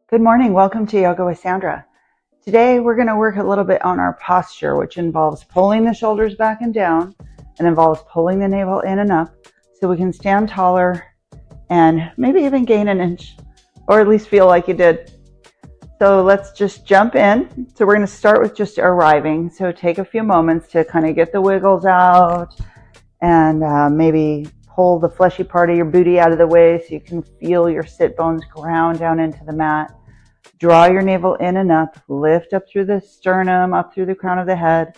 Good morning. Welcome to Yoga with Sandra. Today we're going to work a little bit on our posture, which involves pulling the shoulders back and down and involves pulling the navel in and up so we can stand taller and maybe even gain an inch or at least feel like you did. So let's just jump in. So we're going to start with just arriving. So take a few moments to kind of get the wiggles out and maybe pull the fleshy part of your booty out of the way so you can feel your sit bones ground down into the mat. Draw your navel in and up, lift up through the sternum, up through the crown of the head.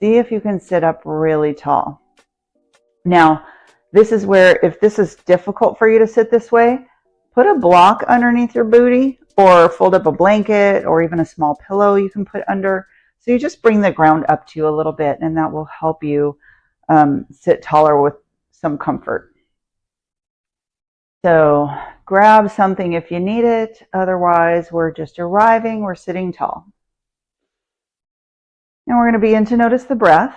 See if you can sit up really tall. Now, this is where, if this is difficult for you to sit this way, put a block underneath your booty or fold up a blanket or even a small pillow you can put under. So you just bring the ground up to you a little bit, and that will help you sit taller with some comfort. So grab something if you need it. Otherwise, we're just arriving. We're sitting tall. And we're going to begin to notice the breath.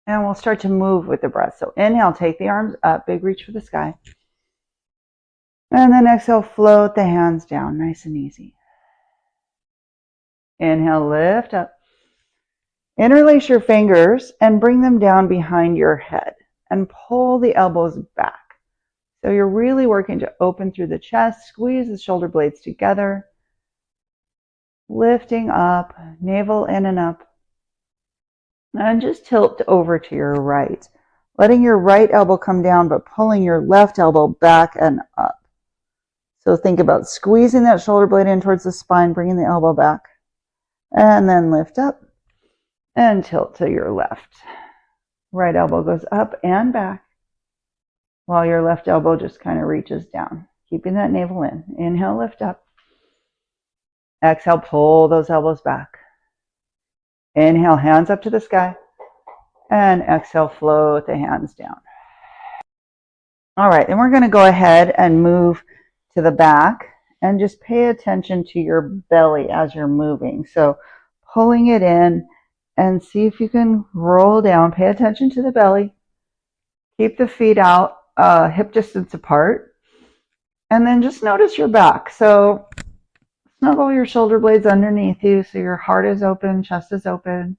And we'll start to move with the breath. So inhale, take the arms up, big reach for the sky. And then exhale, float the hands down, nice and easy. Inhale, lift up. Interlace your fingers and bring them down behind your head and pull the elbows back. So you're really working to open through the chest, squeeze the shoulder blades together, lifting up, navel in and up, and just tilt over to your right, letting your right elbow come down, but pulling your left elbow back and up. So think about squeezing that shoulder blade in towards the spine, bringing the elbow back, and then lift up and tilt to your left. Right elbow goes up and back, while your left elbow just kind of reaches down, keeping that navel in. Inhale, lift up. Exhale, pull those elbows back. Inhale, hands up to the sky. And exhale, float the hands down. All right, then we're going to go ahead and move to the back and just pay attention to your belly as you're moving. So pulling it in and see if you can roll down. Pay attention to the belly. Keep the feet out, hip distance apart. And then just notice your back. So snuggle your shoulder blades underneath you so your heart is open, chest is open.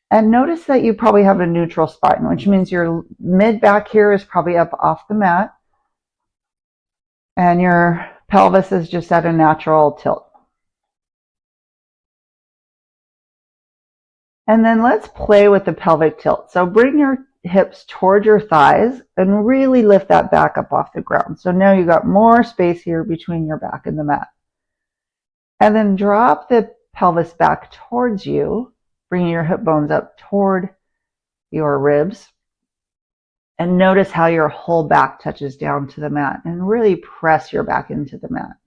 And notice that you probably have a neutral spine, which means your mid back here is probably up off the mat. And your pelvis is just at a natural tilt. And then let's play with the pelvic tilt. So bring your hips toward your thighs and really lift that back up off the ground. So now you got more space here between your back and the mat. And then drop the pelvis back towards you, bringing your hip bones up toward your ribs. And notice how your whole back touches down to the mat and really press your back into the mat.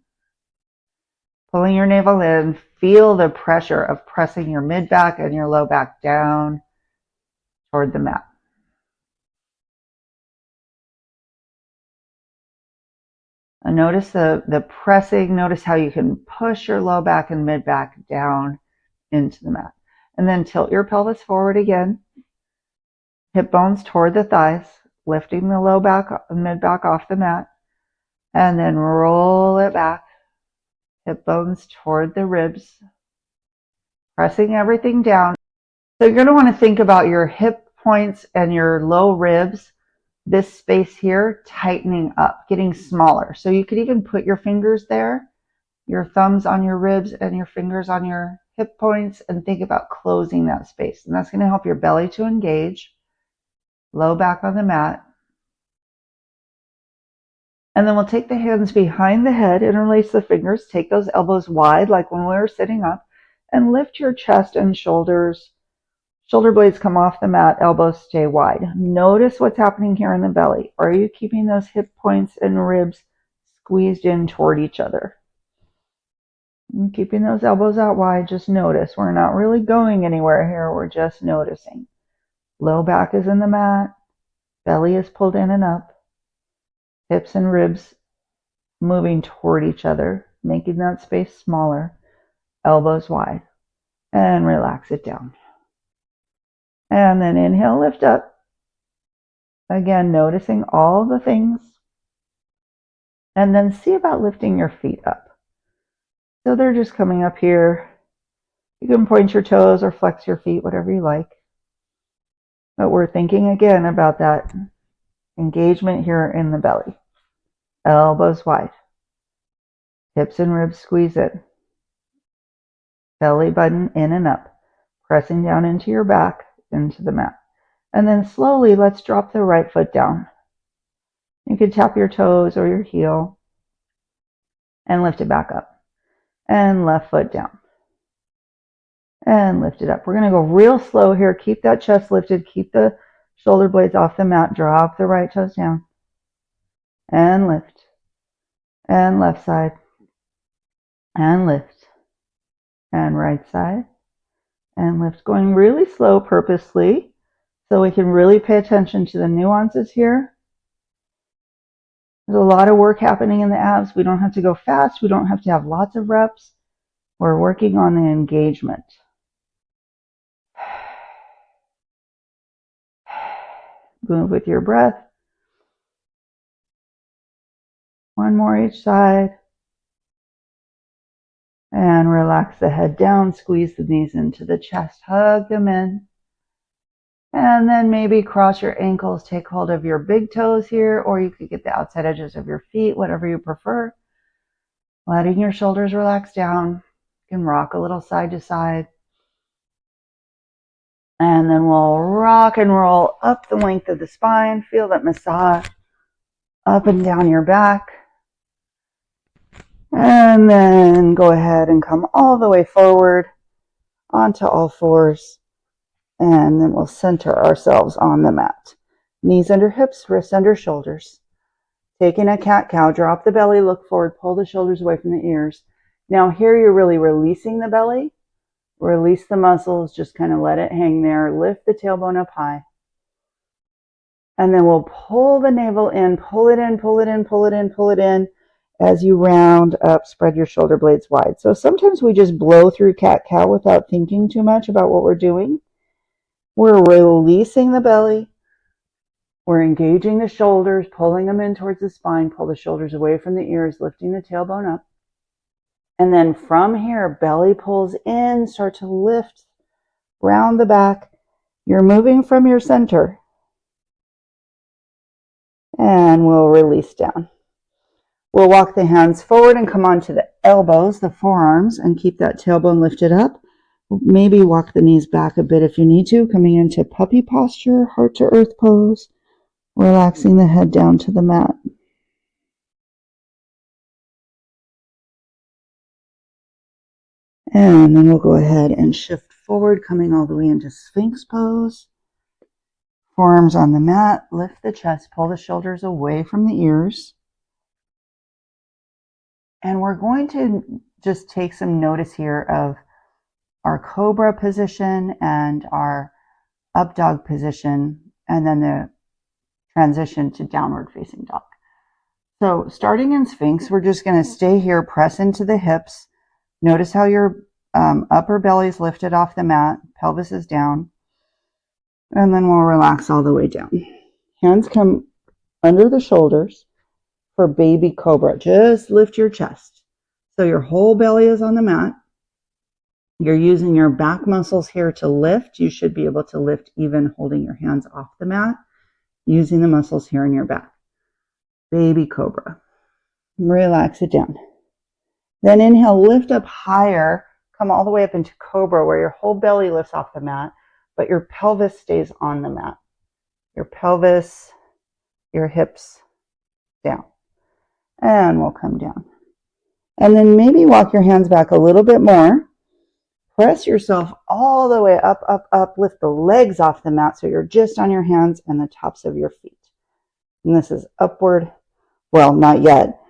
Pulling your navel in, feel the pressure of pressing your mid back and your low back down toward the mat. And notice the pressing. Notice how you can push your low back and mid back down into the mat. And then tilt your pelvis forward again. Hip bones toward the thighs, lifting the low back and mid back off the mat. And then roll it back. Hip bones toward the ribs, pressing everything down. So you're going to want to think about your hip points and your low ribs, this space here, tightening up, getting smaller. So you could even put your fingers there, your thumbs on your ribs and your fingers on your hip points, and think about closing that space. And that's going to help your belly to engage, low back on the mat. And then we'll take the hands behind the head, interlace the fingers, take those elbows wide like when we were sitting up, and lift your chest and shoulders. Shoulder blades come off the mat, elbows stay wide. Notice what's happening here in the belly. Are you keeping those hip points and ribs squeezed in toward each other? And keeping those elbows out wide, just notice. We're not really going anywhere here, we're just noticing. Low back is in the mat, belly is pulled in and up. Hips and ribs moving toward each other, making that space smaller, elbows wide, and relax it down. And then inhale, lift up. Again, noticing all the things. And then see about lifting your feet up. So they're just coming up here. You can point your toes or flex your feet, whatever you like. But we're thinking again about that engagement here in the belly. Elbows wide. Hips and ribs squeeze in. Belly button in and up. Pressing down into your back, into the mat. And then slowly, let's drop the right foot down. You can tap your toes or your heel and lift it back up. And left foot down. And lift it up. We're going to go real slow here. Keep that chest lifted. Keep the shoulder blades off the mat. Drop the right toes down. And lift. And left side. And lift. And right side. And lift. Going really slow purposely so we can really pay attention to the nuances here. There's a lot of work happening in the abs. We don't have to go fast. We don't have to have lots of reps. We're working on the engagement. Move with your breath. One more each side. And relax the head down. Squeeze the knees into the chest. Hug them in. And then maybe cross your ankles. Take hold of your big toes here, or you could get the outside edges of your feet, whatever you prefer. Letting your shoulders relax down. You can rock a little side to side. And then we'll rock and roll up the length of the spine. Feel that massage up and down your back. And then go ahead and come all the way forward onto all fours. And then we'll center ourselves on the mat. Knees under hips, wrists under shoulders. Taking a cat-cow, drop the belly, look forward, pull the shoulders away from the ears. Now here you're really releasing the belly. Release the muscles, just kind of let it hang there. Lift the tailbone up high. And then we'll pull the navel in, pull it in, pull it in, pull it in, pull it in. As you round up, spread your shoulder blades wide. So sometimes we just blow through cat-cow without thinking too much about what we're doing. We're releasing the belly. We're engaging the shoulders, pulling them in towards the spine. Pull the shoulders away from the ears, lifting the tailbone up. And then from here, belly pulls in, start to lift, round the back. You're moving from your center. And we'll release down. We'll walk the hands forward and come onto the elbows, the forearms, and keep that tailbone lifted up. Maybe walk the knees back a bit if you need to, coming into puppy posture, heart to earth pose, relaxing the head down to the mat. And then we'll go ahead and shift forward, coming all the way into Sphinx pose. Forearms on the mat, lift the chest, pull the shoulders away from the ears. And we're going to just take some notice here of our cobra position and our up dog position, and then the transition to downward facing dog. So starting in Sphinx, we're just going to stay here, press into the hips. Notice how your upper belly is lifted off the mat, pelvis is down, and then we'll relax all the way down. Hands come under the shoulders for baby cobra. Just lift your chest. So your whole belly is on the mat. You're using your back muscles here to lift. You should be able to lift even holding your hands off the mat, using the muscles here in your back. Baby cobra. Relax it down. Then inhale, lift up higher. Come all the way up into cobra where your whole belly lifts off the mat, but your pelvis stays on the mat. Your pelvis, your hips down. And we'll come down. And then maybe walk your hands back a little bit more. Press yourself all the way up, up, up. Lift the legs off the mat so you're just on your hands and the tops of your feet. And this is upward. Well, not yet.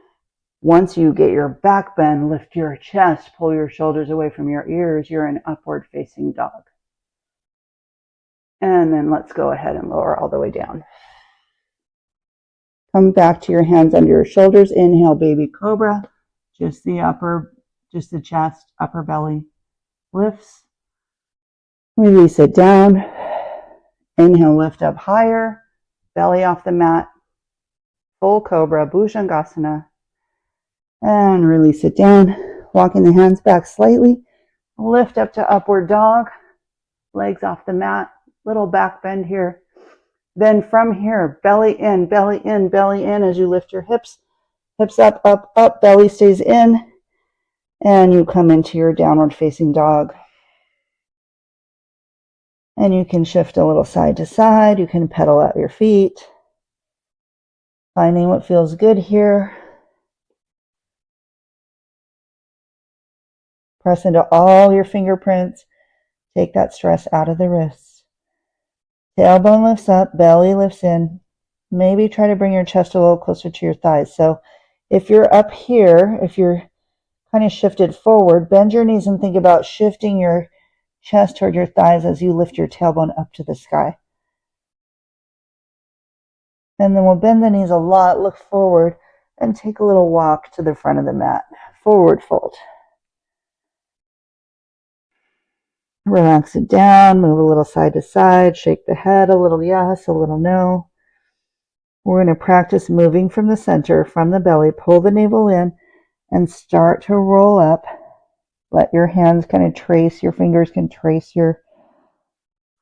Once you get your back bend, lift your chest, pull your shoulders away from your ears, you're in upward facing dog. And then let's go ahead and lower all the way down. Come back to your hands under your shoulders. Inhale, baby cobra. Just the chest, upper belly lifts. Release it down. Inhale, lift up higher. belly off the mat, full cobra, Bhujangasana, and release it down, walking the hands back slightly, lift up to upward dog, legs off the mat, little back bend here. Then from here, belly in, belly in, belly in as you lift your hips, hips up, up, up, belly stays in, and you come into your downward facing dog. And you can shift a little side to side, you can pedal out your feet, finding what feels good here. Press into all your fingerprints, take that stress out of the wrists. Tailbone lifts up, belly lifts in. Maybe try to bring your chest a little closer to your thighs. So if you're up here, if you're kind of shifted forward, bend your knees and think about shifting your chest toward your thighs as you lift your tailbone up to the sky. And then we'll bend the knees a lot, look forward, and take a little walk to the front of the mat. Forward fold. Relax it down, move a little side to side, shake the head, a little yes, a little no. We're going to practice moving from the center, from the belly, pull the navel in, and start to roll up. Let your hands kind of trace, your fingers can trace your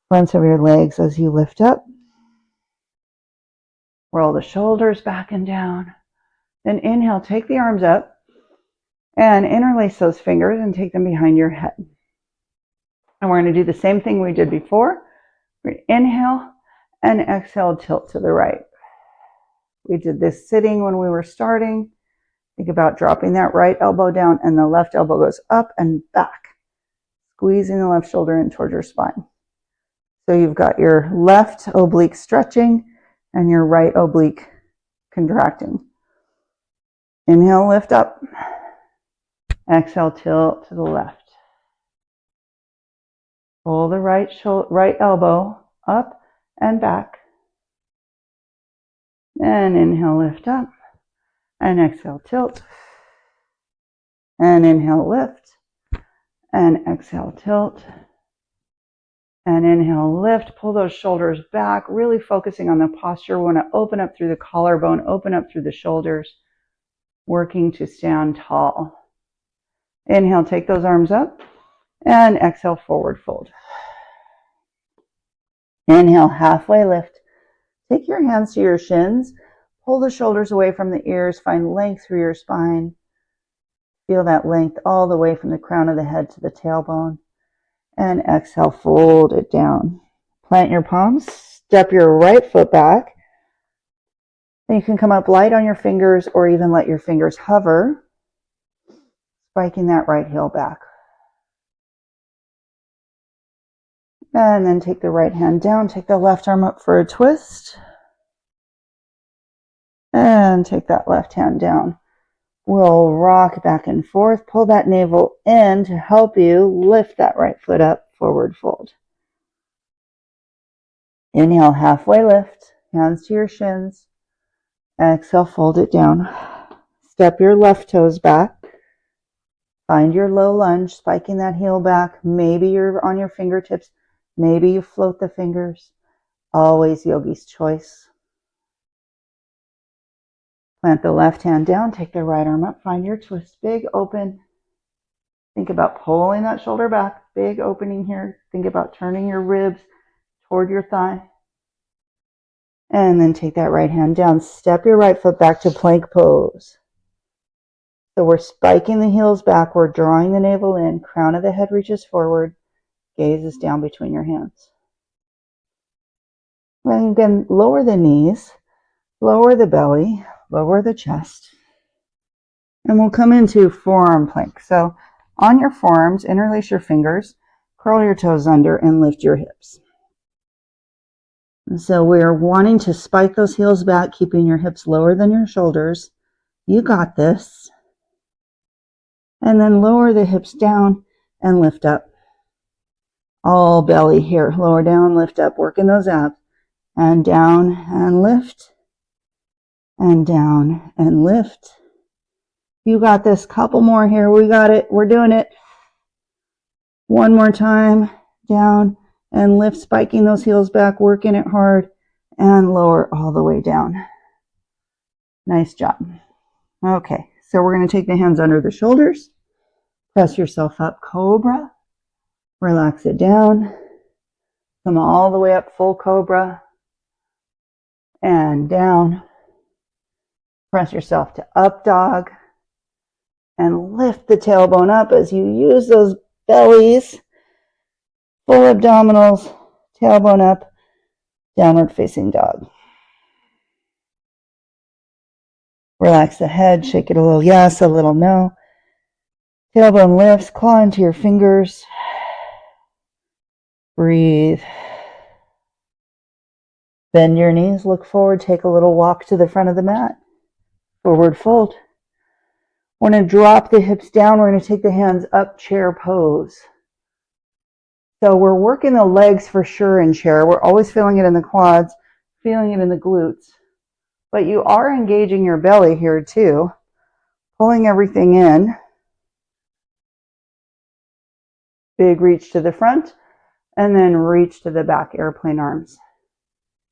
fronts of your legs as you lift up. Roll the shoulders back and down. Then inhale, take the arms up and interlace those fingers and take them behind your head. And we're going to do the same thing we did before. Inhale and exhale, tilt to the right. We did this sitting when we were starting. Think about dropping that right elbow down and the left elbow goes up and back, squeezing the left shoulder in towards your spine. So you've got your left oblique stretching and your right oblique contracting. Inhale, lift up. Exhale, tilt to the left. Pull the right elbow up and back. And inhale, lift up. And exhale, tilt. And inhale, lift. And exhale, tilt. And inhale, lift. Pull those shoulders back, really focusing on the posture. We want to open up through the collarbone, open up through the shoulders, working to stand tall. Inhale, take those arms up. And exhale, forward fold. Inhale, halfway lift. Take your hands to your shins. Pull the shoulders away from the ears. Find length through your spine. Feel that length all the way from the crown of the head to the tailbone. And exhale, fold it down. Plant your palms. Step your right foot back. Then you can come up light on your fingers or even let your fingers hover, spiking that right heel back. And then take the right hand down, take the left arm up for a twist. And take that left hand down. We'll rock back and forth, pull that navel in to help you lift that right foot up, forward fold. Inhale, halfway lift, hands to your shins. Exhale, fold it down. Step your left toes back. Find your low lunge, spiking that heel back. Maybe you're on your fingertips. Maybe you float the fingers. Always yogi's choice. Plant the left hand down, take the right arm up, find your twist, big open. Think about pulling that shoulder back, big opening here. Think about turning your ribs toward your thigh. And then take that right hand down, step your right foot back to plank pose. So we're spiking the heels back, we're drawing the navel in, crown of the head reaches forward. Gaze is down between your hands. And again, lower the knees, lower the belly, lower the chest. And we'll come into forearm plank. So on your forearms, interlace your fingers, curl your toes under, and lift your hips. And so we're wanting to spike those heels back, keeping your hips lower than your shoulders. You got this. And then lower the hips down and lift up. All belly here, lower down, lift up, working those abs, and down and lift, and down and lift. You got this. Couple more here. We got it. We're doing it. One more time, down and lift, spiking those heels back, working it hard, and lower all the way down. Nice job. Okay, so we're going to take the hands under the shoulders, press yourself up, cobra, relax it down, come all the way up, full cobra, and down. Press yourself to up dog, and lift the tailbone up as you use those bellies, full abdominals, tailbone up, downward facing dog. Relax the head, shake it a little yes, a little no. Tailbone lifts, claw into your fingers. Breathe. Bend your knees, look forward, take a little walk to the front of the mat. Forward fold. We're going to drop the hips down. We're going to take the hands up, chair pose. So we're working the legs for sure in chair. We're always feeling it in the quads, feeling it in the glutes. But you are engaging your belly here too, pulling everything in. Big reach to the front, and then reach to the back, airplane arms.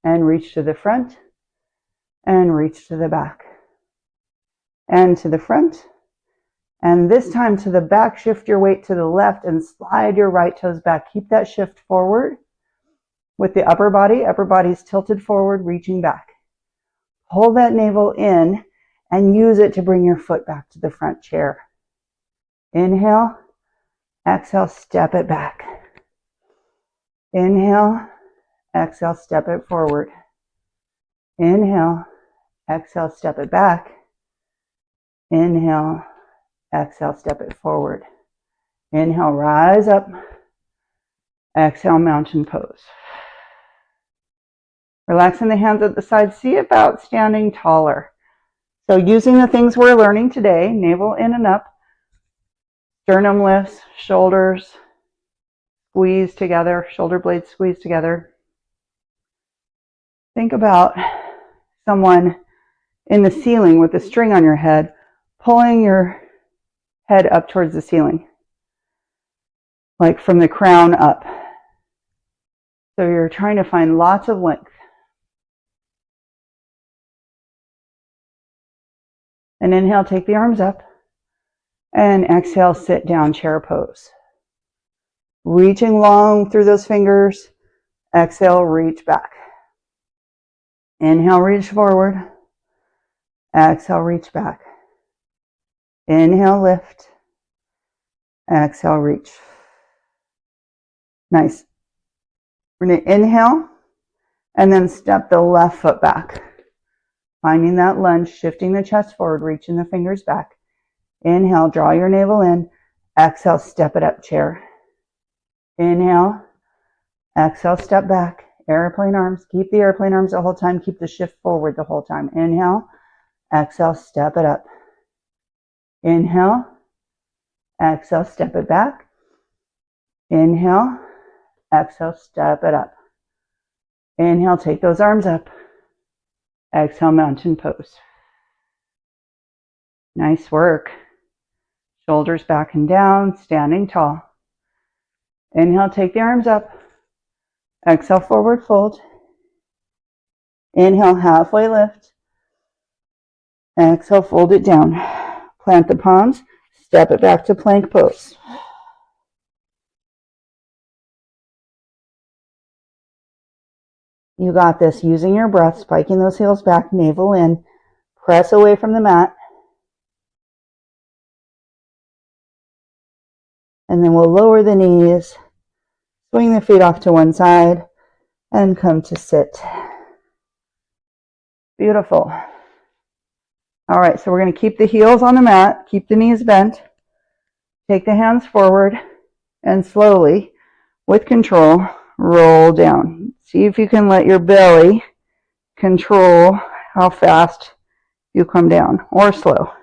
And reach to the front, and reach to the back. And to the front, and this time to the back. Shift your weight to the left and slide your right toes back. Keep that shift forward with the upper body's tilted forward, reaching back. Hold that navel in and use it to bring your foot back to the front chair. Inhale, exhale, step it back. Inhale, exhale, step it forward. Inhale, exhale, step it back. Inhale, exhale, step it forward. Inhale, rise up. Exhale, mountain pose. Relaxing the hands at the side. See about standing taller. So using the things we're learning today, navel in and up, sternum lifts, shoulders squeeze together, shoulder blades squeeze together. Think about someone in the ceiling with a string on your head, pulling your head up towards the ceiling, like from the crown up. So you're trying to find lots of length. And inhale, take the arms up. And exhale, sit down, chair pose. Reaching long through those fingers. Exhale, reach back. Inhale, reach forward. Exhale, reach back. Inhale, lift. Exhale, reach. Nice. We're going to inhale and then step the left foot back. Finding that lunge, shifting the chest forward, reaching the fingers back. Inhale, draw your navel in. Exhale, step it up, chair. Inhale. Exhale, step back. Airplane arms. Keep the airplane arms the whole time. Keep the shift forward the whole time. Inhale. Exhale, step it up. Inhale. Exhale, step it back. Inhale. Exhale, step it up. Inhale, take those arms up. Exhale, mountain pose. Nice work. Shoulders back and down, standing tall. Inhale, take the arms up. Exhale, forward fold. Inhale, halfway lift. Exhale, fold it down. Plant the palms, step it back to plank pose. You got this. Using your breath, spiking those heels back, navel in, press away from the mat. And then we'll lower the knees, swing the feet off to one side, and come to sit. Beautiful. All right, so we're going to keep the heels on the mat, keep the knees bent, take the hands forward, and slowly, with control, roll down. See if you can let your belly control how fast you come down, or slow.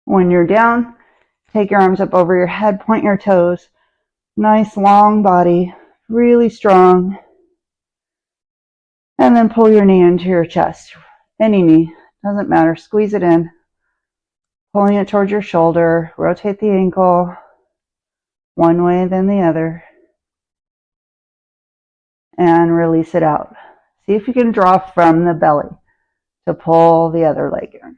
When you're down, take your arms up over your head, point your toes. Nice long body, really strong. And then pull your knee into your chest. Any knee, doesn't matter. Squeeze it in. Pulling it towards your shoulder. Rotate the ankle one way, then the other. and release it out. See if you can draw from the belly to pull the other leg in.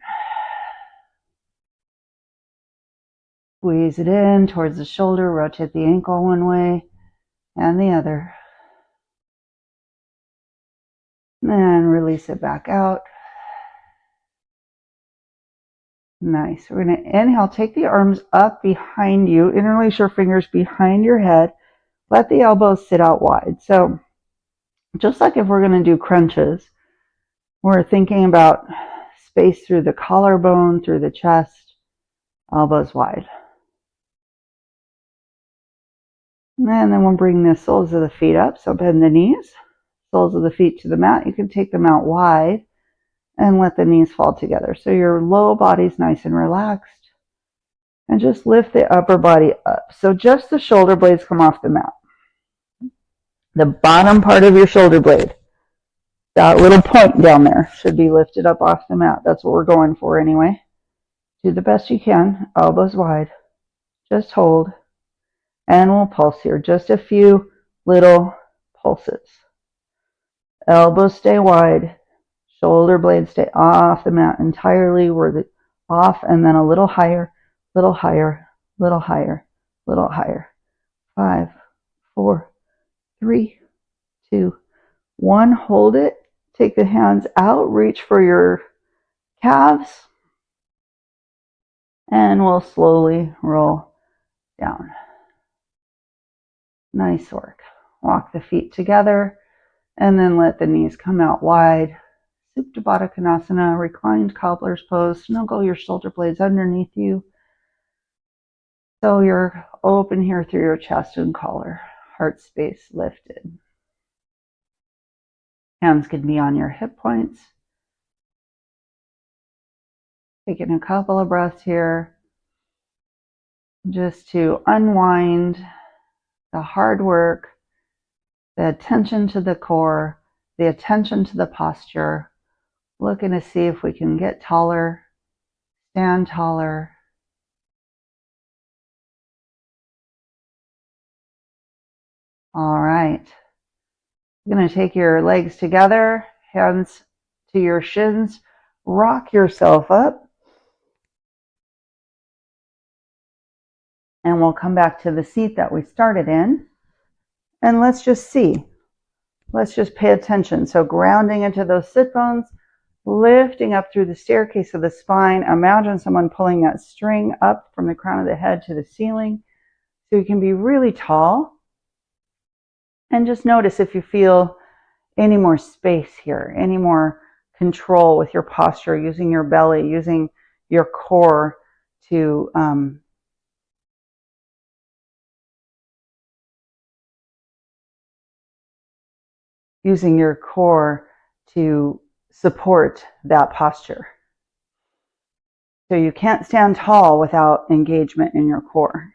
Squeeze it in towards the shoulder, rotate the ankle one way and the other. And release it back out. Nice. We're going to inhale, take the arms up behind you, interlace your fingers behind your head, let the elbows sit out wide. So just like if we're going to do crunches, we're thinking about space through the collarbone, through the chest, elbows wide. And then we'll bring the soles of the feet up, so bend the knees, soles of the feet to the mat. You can take them out wide and let the knees fall together. So your low body's nice and relaxed. And just lift the upper body up. So just the shoulder blades come off the mat. The bottom part of your shoulder blade, that little point down there, should be lifted up off the mat. That's what we're going for anyway. Do the best you can, elbows wide. Just hold. And we'll pulse here. Just a few little pulses. Elbows stay wide. Shoulder blades stay off the mat entirely. We're off and then a little higher, little higher, little higher, little higher. 5, 4, 3, 2, 1. Hold it. Take the hands out. Reach for your calves. And we'll slowly roll down. Nice work. Walk the feet together and then let the knees come out wide. Supta Baddha Konasana, reclined cobbler's pose. Snuggle your shoulder blades underneath you. So you're open here through your chest and collar. Heart space lifted. Hands can be on your hip points. Taking a couple of breaths here just to unwind the hard work, the attention to the core, the attention to the posture. Looking to see if we can get taller, stand taller. All right. You're going to take your legs together, hands to your shins, rock yourself up. And we'll come back to the seat that we started in. And let's just see. Let's just pay attention. So grounding into those sit bones, lifting up through the staircase of the spine. Imagine someone pulling that string up from the crown of the head to the ceiling. So you can be really tall. And just notice if you feel any more space here, any more control with your posture, using your belly, using your core to support that posture. So you can't stand tall without engagement in your core.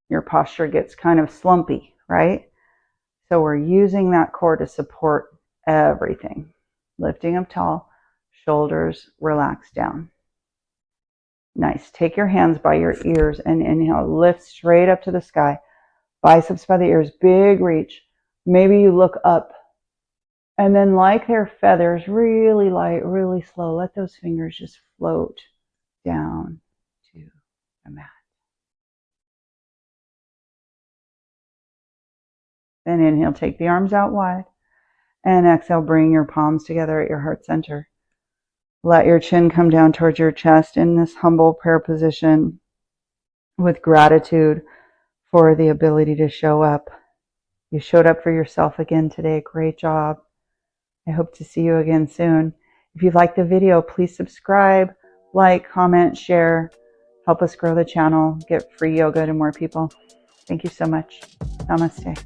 Your posture gets kind of slumpy, right? So we're using that core to support everything. Lifting up tall, shoulders relax down. Nice. Take your hands by your ears and inhale. Lift straight up to the sky. Biceps by the ears. Big reach. Maybe you look up. And then like they're feathers, really light, really slow, let those fingers just float down to the mat. Then inhale, take the arms out wide. And exhale, bring your palms together at your heart center. Let your chin come down towards your chest in this humble prayer position with gratitude for the ability to show up. You showed up for yourself again today. Great job. I hope to see you again soon. If you like the video, please subscribe, like, comment, share. Help us grow the channel, get free yoga to more people. Thank you so much. Namaste.